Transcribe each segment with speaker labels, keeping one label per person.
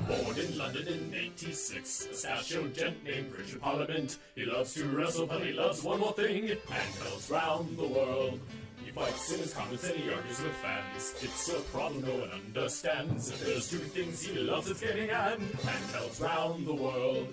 Speaker 1: Born in London in '86, a stacho gent named Richard Parliament. He loves to wrestle, but he loves one more thing: handhelds round the world. He fights in his comments and he argues with fans. It's a problem no one understands. If there's two things he loves, it's getting and handhelds round the world.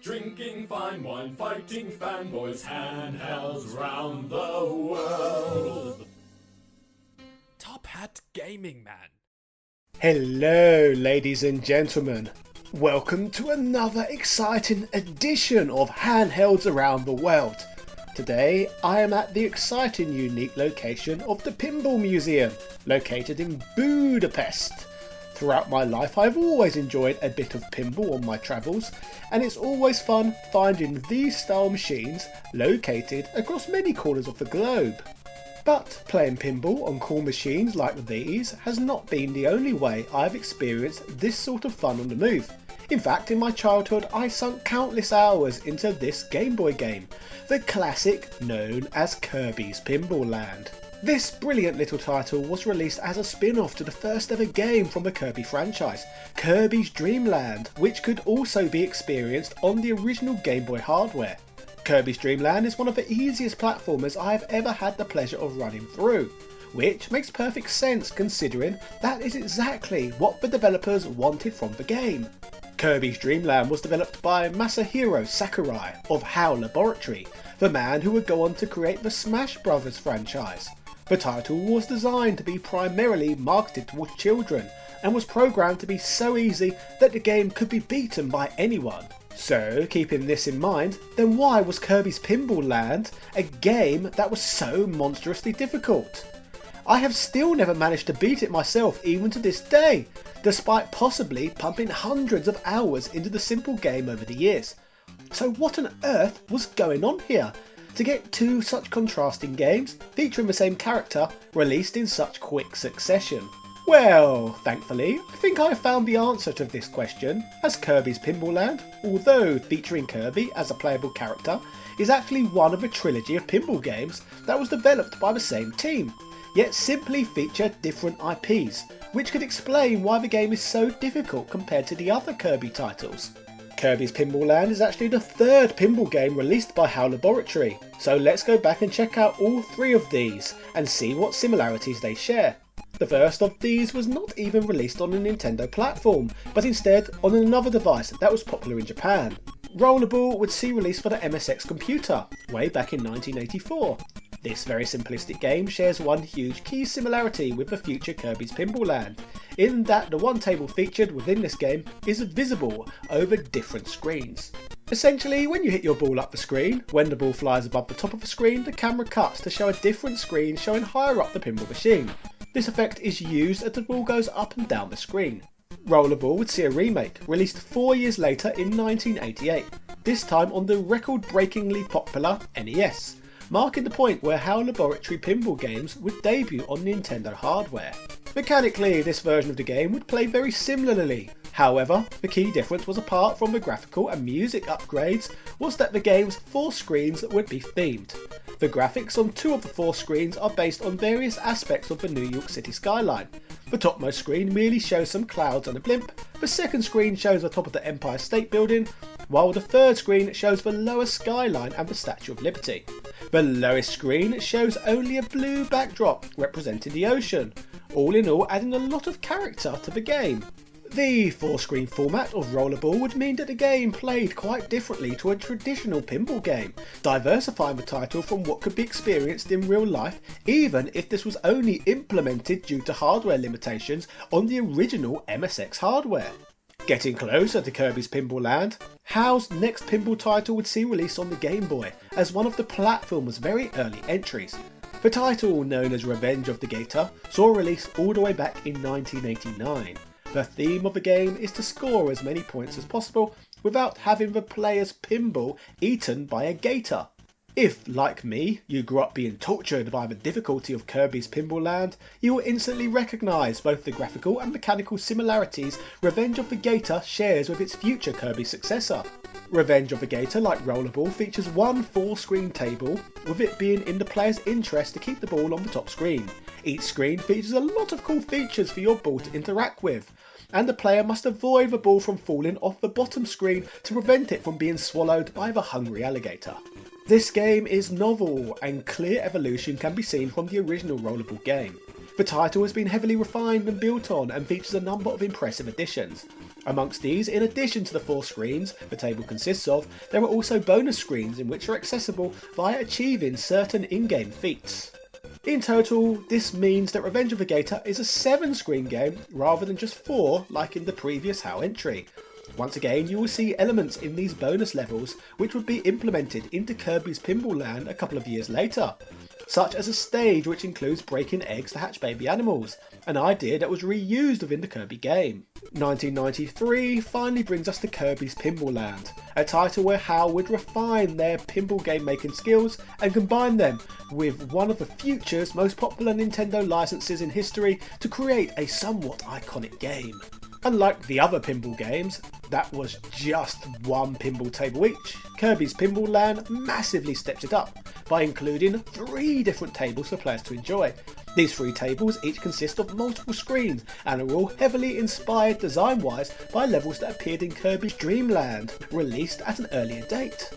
Speaker 1: Drinking fine wine, fighting fanboys, handhelds round the world.
Speaker 2: Top Hat Gaming Man.
Speaker 3: Hello, ladies and gentlemen. Welcome to another exciting edition of Handhelds Around the World. Today, I am at the exciting unique location of the Pinball Museum, located in Budapest. Throughout my life, I've always enjoyed a bit of pinball on my travels, and it's always fun finding these style machines located across many corners of the globe. But playing pinball on cool machines like these has not been the only way I've experienced this sort of fun on the move. In fact, in my childhood I sunk countless hours into this Game Boy game, the classic known as Kirby's Pinball Land. This brilliant little title was released as a spin-off to the first ever game from the Kirby franchise, Kirby's Dream Land, which could also be experienced on the original Game Boy hardware. Kirby's Dream Land is one of the easiest platformers I have ever had the pleasure of running through, which makes perfect sense considering that is exactly what the developers wanted from the game. Kirby's Dream Land was developed by Masahiro Sakurai of HAL Laboratory, the man who would go on to create the Smash Bros. Franchise. The title was designed to be primarily marketed towards children and was programmed to be so easy that the game could be beaten by anyone. So, keeping this in mind, then why was Kirby's Pinball Land a game that was so monstrously difficult? I have still never managed to beat it myself even to this day, despite possibly pumping hundreds of hours into the simple game over the years. So what on earth was going on here to get two such contrasting games featuring the same character released in such quick succession? Well, thankfully, I think I found the answer to this question, as Kirby's Pinball Land, although featuring Kirby as a playable character, is actually one of a trilogy of pinball games that was developed by the same team, yet simply feature different IPs, which could explain why the game is so difficult compared to the other Kirby titles. Kirby's Pinball Land is actually the third pinball game released by HAL Laboratory, so let's go back and check out all three of these and see what similarities they share. The first of these was not even released on a Nintendo platform, but instead on another device that was popular in Japan. Rollerball would see release for the MSX computer, way back in 1984. This very simplistic game shares one huge key similarity with the future Kirby's Pinball Land, in that the one table featured within this game is visible over different screens. Essentially, when you hit your ball up the screen, when the ball flies above the top of the screen, the camera cuts to show a different screen showing higher up the pinball machine. This effect is used as the ball goes up and down the screen. Rollerball would see a remake, released 4 years later in 1988, this time on the record-breakingly popular NES, marking the point where HAL Laboratory pinball games would debut on Nintendo hardware. Mechanically, this version of the game would play very similarly. However, the key difference was, apart from the graphical and music upgrades, was that the game's 4 screens would be themed. The graphics on 2 of the 4 screens are based on various aspects of the New York City skyline. The topmost screen merely shows some clouds and a blimp, the second screen shows the top of the Empire State Building, while the third screen shows the lower skyline and the Statue of Liberty. The lowest screen shows only a blue backdrop representing the ocean, all in all adding a lot of character to the game. The 4-screen format of Rollerball would mean that the game played quite differently to a traditional pinball game, diversifying the title from what could be experienced in real life, even if this was only implemented due to hardware limitations on the original MSX hardware. Getting closer to Kirby's Pinball Land, HAL's next pinball title would see release on the Game Boy as one of the platform's very early entries. The title, known as Revenge of the Gator, saw release all the way back in 1989. The theme of the game is to score as many points as possible without having the player's pinball eaten by a gator. If, like me, you grew up being tortured by the difficulty of Kirby's Pinball Land, you will instantly recognise both the graphical and mechanical similarities Revenge of the Gator shares with its future Kirby successor. Revenge of the Gator, like Rollerball, features one full screen table, with it being in the player's interest to keep the ball on the top screen. Each screen features a lot of cool features for your ball to interact with. and the player must avoid the ball from falling off the bottom screen to prevent it from being swallowed by the hungry alligator. This game is novel, and clear evolution can be seen from the original Rollerball game. The title has been heavily refined and built on and features a number of impressive additions. Amongst these, in addition to the 4 screens the table consists of, there are also bonus screens in which are accessible via achieving certain in-game feats. In total, this means that Revenge of the Gator is a 7-screen game rather than just 4 like in the previous HAL entry. Once again, you will see elements in these bonus levels which would be implemented into Kirby's Pinball Land a couple of years later, such as a stage which includes breaking eggs to hatch baby animals, an idea that was reused within the Kirby game. 1993 finally brings us to Kirby's Pinball Land, a title where HAL would refine their pinball game making skills and combine them with one of the future's most popular Nintendo licenses in history to create a somewhat iconic game. Unlike the other pinball games, that was just one pinball table each, Kirby's Pinball Land massively steps it up by including 3 different tables for players to enjoy. These 3 tables each consist of multiple screens and are all heavily inspired design-wise by levels that appeared in Kirby's Dream Land, released at an earlier date.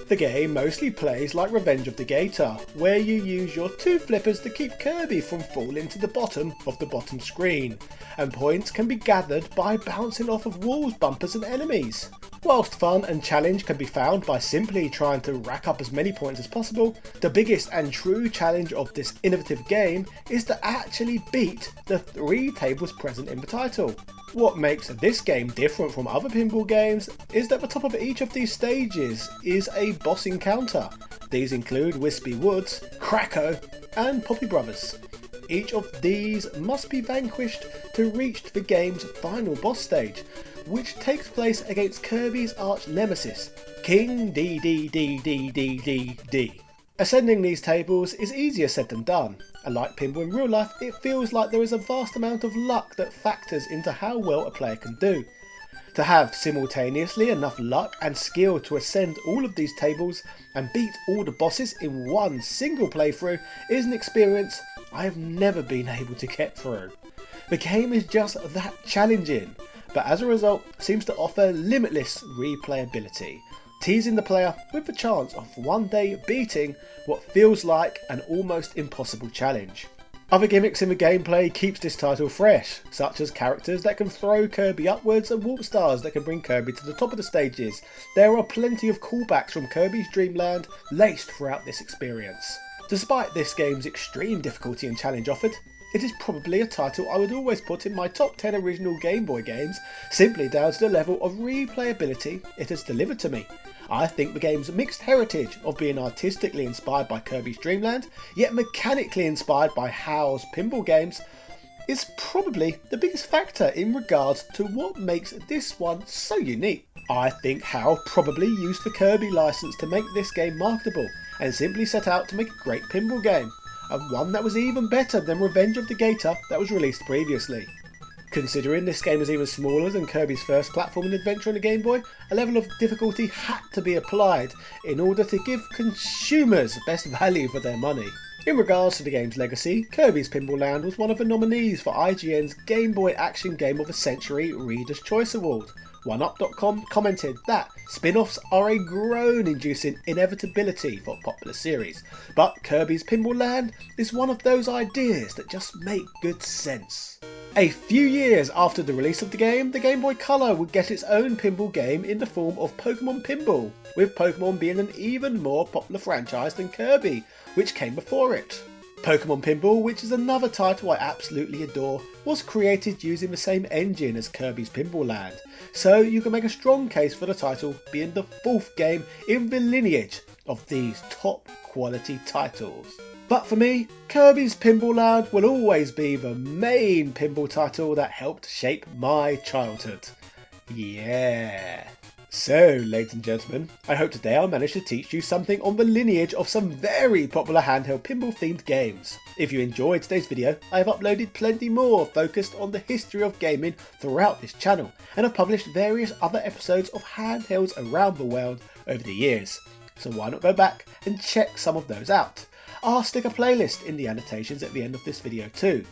Speaker 3: The game mostly plays like Revenge of the Gator, where you use your 2 flippers to keep Kirby from falling to the bottom of the bottom screen, and points can be gathered by bouncing off of walls, bumpers and enemies. Whilst fun and challenge can be found by simply trying to rack up as many points as possible, the biggest and true challenge of this innovative game is to actually beat the 3 tables present in the title. What makes this game different from other pinball games is that the top of each of these stages is a boss encounter. These include Wispy Woods, Kracko and Poppy Brothers. Each of these must be vanquished to reach the game's final boss stage, which takes place against Kirby's arch nemesis, King D. Ascending these tables is easier said than done. Unlike pinball in real life, it feels like there is a vast amount of luck that factors into how well a player can do. To have simultaneously enough luck and skill to ascend all of these tables and beat all the bosses in one single playthrough is an experience I have never been able to get through. The game is just that challenging, but as a result seems to offer limitless replayability, teasing the player with the chance of one day beating what feels like an almost impossible challenge. Other gimmicks in the gameplay keeps this title fresh, such as characters that can throw Kirby upwards and warp stars that can bring Kirby to the top of the stages. There are plenty of callbacks from Kirby's Dream Land laced throughout this experience. Despite this game's extreme difficulty and challenge offered, it is probably a title I would always put in my top 10 original Game Boy games, simply down to the level of replayability it has delivered to me. I think the game's mixed heritage of being artistically inspired by Kirby's Dream Land, yet mechanically inspired by HAL's pinball games, is probably the biggest factor in regards to what makes this one so unique. I think HAL probably used the Kirby license to make this game marketable, and simply set out to make a great pinball game, and one that was even better than Revenge of the Gator that was released previously. Considering this game is even smaller than Kirby's first platforming adventure on the Game Boy, a level of difficulty had to be applied in order to give consumers best value for their money. In regards to the game's legacy, Kirby's Pinball Land was one of the nominees for IGN's Game Boy Action Game of the Century Reader's Choice Award. OneUp.com commented that spin-offs are a groan-inducing inevitability for a popular series, but Kirby's Pinball Land is one of those ideas that just make good sense. A few years after the release of the Game Boy Color would get its own pinball game in the form of Pokemon Pinball, with Pokemon being an even more popular franchise than Kirby, which came before it. Pokemon Pinball, which is another title I absolutely adore, was created using the same engine as Kirby's Pinball Land, so you can make a strong case for the title being the 4th game in the lineage of these top quality titles. But for me, Kirby's Pinball Land will always be the main pinball title that helped shape my childhood. Yeah. So, ladies and gentlemen, I hope today I managed to teach you something on the lineage of some very popular handheld pinball themed games. If you enjoyed today's video, I have uploaded plenty more focused on the history of gaming throughout this channel, and have published various other episodes of handhelds around the world over the years. So why not go back and check some of those out. I'll stick a playlist in the annotations at the end of this video too.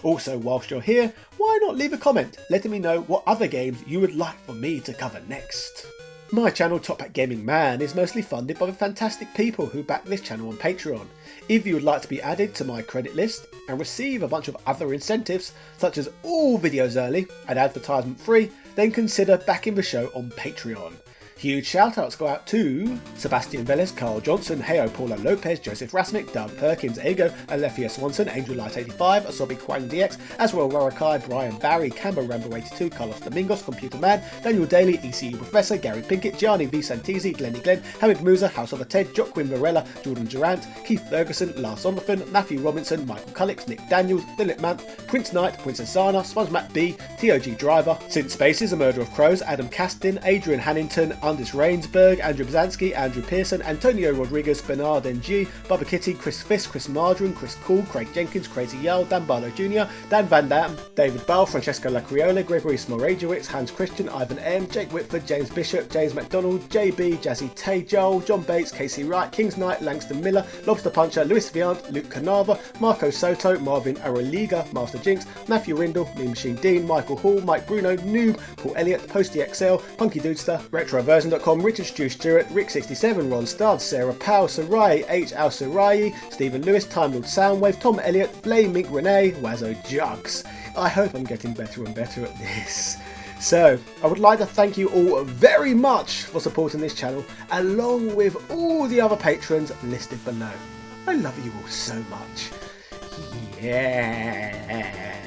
Speaker 3: Also, whilst you're here, why not leave a comment letting me know what other games you would like for me to cover next. My channel, Top Hat Gaming Man, is mostly funded by the fantastic people who back this channel on Patreon. If you would like to be added to my credit list and receive a bunch of other incentives, such as all videos early and advertisement free, then consider backing the show on Patreon. Huge shout-outs go out to Sebastian Velez, Carl Johnson, Heo Paula Lopez, Joseph Rasmick, Doug Perkins, Ego, Alethea Swanson, Angel Light 85, Asobi Kwang DX, Aswell Rarakai, Brian Barry, Camber Rambo 82, Carlos Domingos, Computer Man, Daniel Daly, ECU Professor, Gary Pinkett, Gianni V Santizi, Glenny Glenn, Hamid Musa, House of the Ted, Joaquin Varela, Jordan Durant, Keith Ferguson, Lars Sonderfin, Matthew Robinson, Michael Cullix, Nick Daniels, Philip Mant, Prince Knight, Princess Zana, Sponge Matt B, TOG Driver, Sid Spaces, A Murder of Crows, Adam Castin, Adrian Hannington, Andis Rainsberg, Andrew Bzansky, Andrew Pearson, Antonio Rodriguez, Bernard NG, Bubba Kitty, Chris Fisk, Chris Margarine, Chris Cool, Craig Jenkins, Crazy Yarl, Dan Barlow Jr., Dan Van Dam, David Bell, Francesco Lacriola, Gregory Smorajewicz, Hans Christian, Ivan M, Jake Whitford, James Bishop, James McDonald, JB, Jazzy Tay, Joel, John Bates, Casey Wright, Kings Knight, Langston Miller, Lobster Puncher, Luis Viant, Luke Canava, Marco Soto, Marvin Aroliga, Master Jinx, Matthew Rindle, Mean Machine Dean, Michael Hall, Mike Bruno, Noob, Paul Elliott, Posty XL, Punky Dudester, RetroVersion.com, Richard Stu Stewart, Rick67, Ron Studd, Sarah Powell, Sarai, H. Al Sarai, Stephen Lewis, Time Lord Soundwave, Tom Elliott, Flame Mink Renee, Wazzo Jugs. I hope I'm getting better and better at this. So, I would like to thank you all very much for supporting this channel, along with all the other patrons listed below. I love you all so much. Yeah.